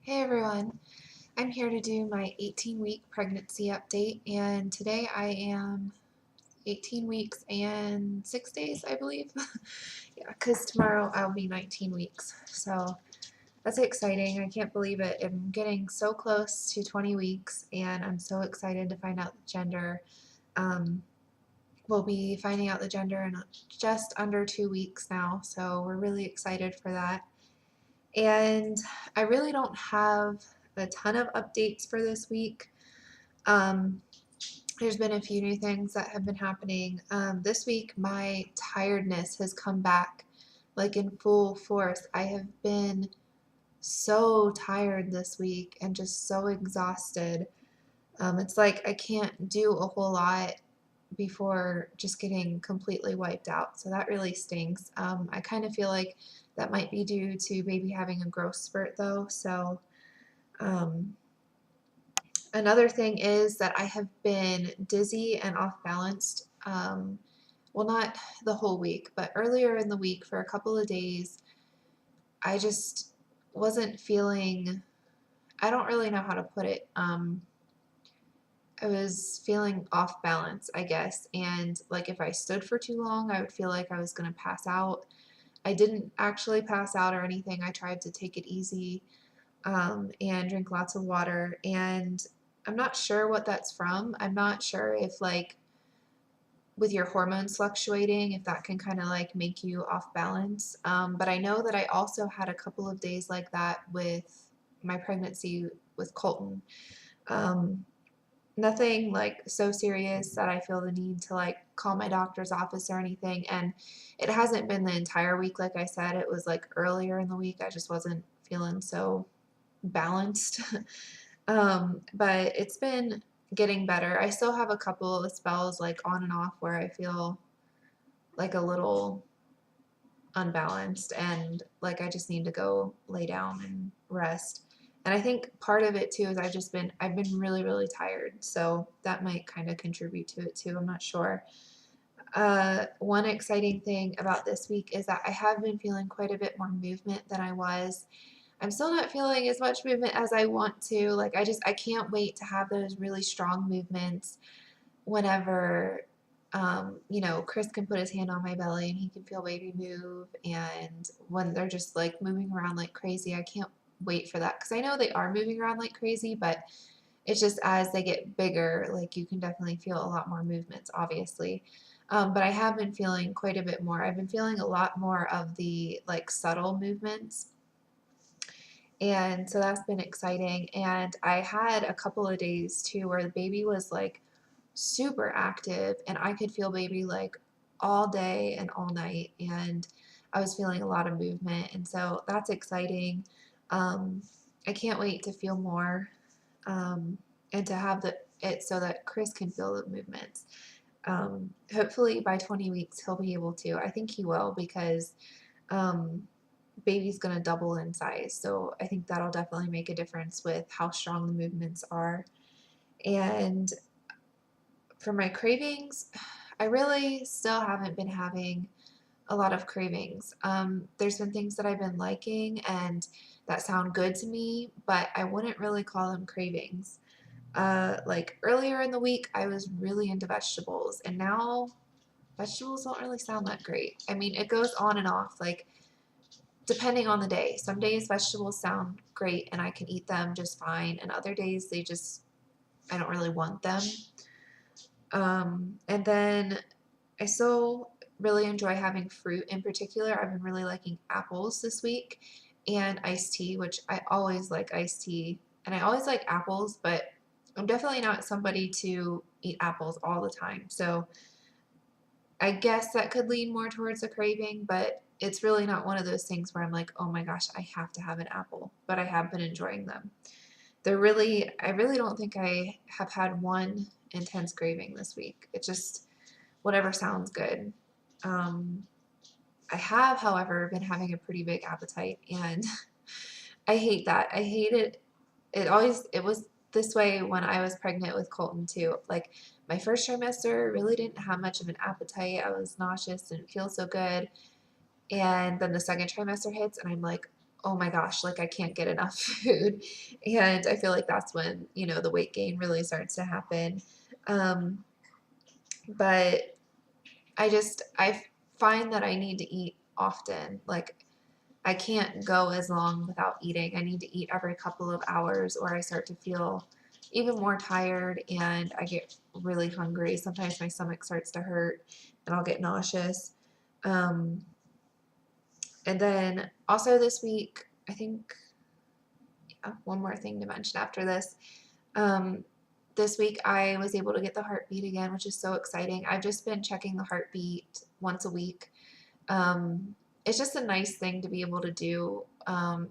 Hey everyone, I'm here to do my 18-week pregnancy update, and today I am 18 weeks and 6 days, I believe. Yeah, because tomorrow I'll be 19 weeks, so that's exciting. I can't believe it. I'm getting so close to 20 weeks, and I'm so excited to find out the gender. Um, we'll be finding out the gender in just under 2 weeks now, so we're really excited for that. And I really don't have a ton of updates for this week. Um, there's been a few new things that have been happening. This week, my tiredness has come back like in full force. I have been so tired this week and just so exhausted. It's like I can't do a whole lot before just getting completely wiped out. So that really stinks. I kind of feel like that might be due to maybe having a growth spurt though. So um, another thing is that I have been dizzy and off balanced. Well, not the whole week, but earlier in the week for a couple of days, I just wasn't feeling, I don't really know how to put it. I was feeling off balance, I guess. And like if I stood for too long, I would feel like I was going to pass out. I didn't actually pass out or anything. I tried to take it easy and drink lots of water. And I'm not sure what that's from. I'm not sure if, like, with your hormones fluctuating, if that can kind of like make you off balance. But I know that I also had a couple of days like that with my pregnancy with Colton. Um, Nothing like so serious that I feel the need to like call my doctor's office or anything. And it hasn't been the entire week, like I said. It was like earlier in the week. I just wasn't feeling so balanced. But it's been getting better. I still have a couple of spells like on and off where I feel like a little unbalanced and like I just need to go lay down and rest. And I think part of it too is I've been really, really tired. So that might kind of contribute to it too. I'm not sure. One exciting thing about this week is that I have been feeling quite a bit more movement than I was. I'm still not feeling as much movement as I want to. Like I can't wait to have those really strong movements whenever Chris can put his hand on my belly and he can feel baby move, and when they're just like moving around like crazy, I can't wait for that because I know they are moving around like crazy, but it's just as they get bigger, like you can definitely feel a lot more movements, obviously. But I have been feeling quite a bit more. I've been feeling a lot more of the like subtle movements. And so that's been exciting. And I had a couple of days too where the baby was like super active and I could feel baby like all day and all night, and I was feeling a lot of movement, and so that's exciting. um, I can't wait to feel more, and to have it so that Chris can feel the movements. Hopefully by 20 weeks he'll be able to. I think he will because um, baby's going to double in size, so I think that'll definitely make a difference with how strong the movements are. And for my cravings, I really still haven't been having a lot of cravings. There's been things that I've been liking and that sound good to me, but I wouldn't really call them cravings. Like earlier in the week, I was really into vegetables, and now vegetables don't really sound that great. I mean, it goes on and off, like depending on the day. Some days vegetables sound great and I can eat them just fine, and other days I don't really want them. And then I still really enjoy having fruit. In particular, I've been really liking apples this week and iced tea, which I always like iced tea and I always like apples, but I'm definitely not somebody to eat apples all the time. So I guess that could lean more towards a craving, but it's really not one of those things where I'm like, oh my gosh, I have to have an apple, but I have been enjoying them. I really don't think I have had one intense craving this week. It just, whatever sounds good. Um, I have, however, been having a pretty big appetite, and I hate that. I hate it. It was this way when I was pregnant with Colton too. Like my first trimester really didn't have much of an appetite. I was nauseous, didn't feel so good. And then the second trimester hits and I'm like, oh my gosh, like I can't get enough food. And I feel like that's when, you know, the weight gain really starts to happen. Um, but I find that I need to eat often. Like I can't go as long without eating. I need to eat every couple of hours or I start to feel even more tired and I get really hungry. Sometimes my stomach starts to hurt and I'll get nauseous. Um, and then also this week, I think one more thing to mention after this. Um, this week I was able to get the heartbeat again, which is so exciting. I've just been checking the heartbeat once a week. It's just a nice thing to be able to do,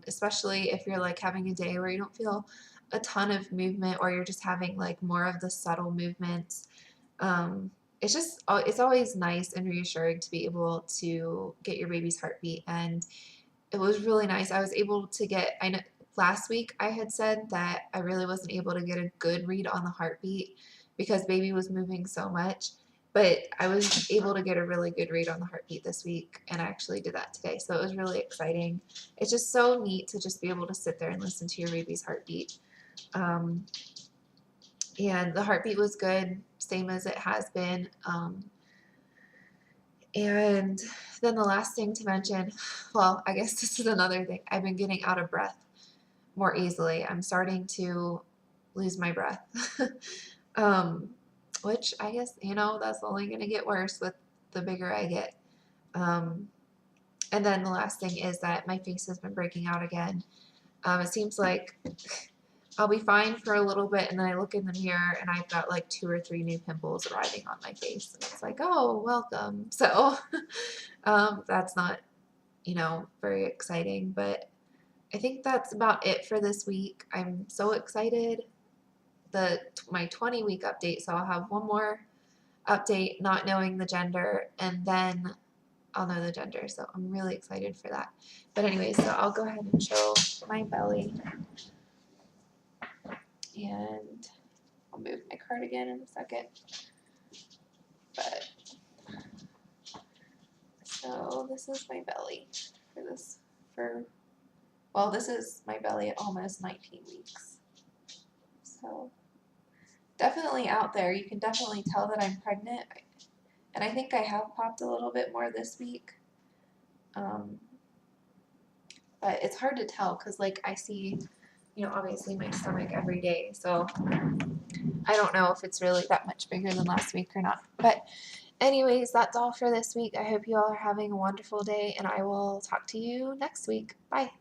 especially if you're like having a day where you don't feel a ton of movement or you're just having like more of the subtle movements. It's always nice and reassuring to be able to get your baby's heartbeat, and it was really nice. I was able to get, I know last week I had said that I really wasn't able to get a good read on the heartbeat because baby was moving so much, but I was able to get a really good read on the heartbeat this week, and I actually did that today. So it was really exciting. It's just so neat to just be able to sit there and listen to your baby's heartbeat. Um, and the heartbeat was good, same as it has been. And then the last thing to mention, well, I guess this is another thing. I've been getting out of breath more easily. I'm starting to lose my breath, um, which I guess, you know, that's only going to get worse with the bigger I get. Um, and then the last thing is that my face has been breaking out again. It seems like I'll be fine for a little bit, and then I look in the mirror and I've got like 2 or 3 new pimples arriving on my face. And it's like, oh, welcome. So that's not, you know, very exciting, but I think that's about it for this week. I'm so excited. My 20-week update, so I'll have one more update not knowing the gender, and then I'll know the gender. So I'm really excited for that. But anyway, so I'll go ahead and show my belly, and I'll move my cardigan in a second. But so this is my belly well, this is my belly at almost 19 weeks. So definitely out there. You can definitely tell that I'm pregnant. And I think I have popped a little bit more this week. But it's hard to tell because, like, I see, you know, obviously my stomach every day. So I don't know if it's really that much bigger than last week or not. But anyways, that's all for this week. I hope you all are having a wonderful day, and I will talk to you next week. Bye.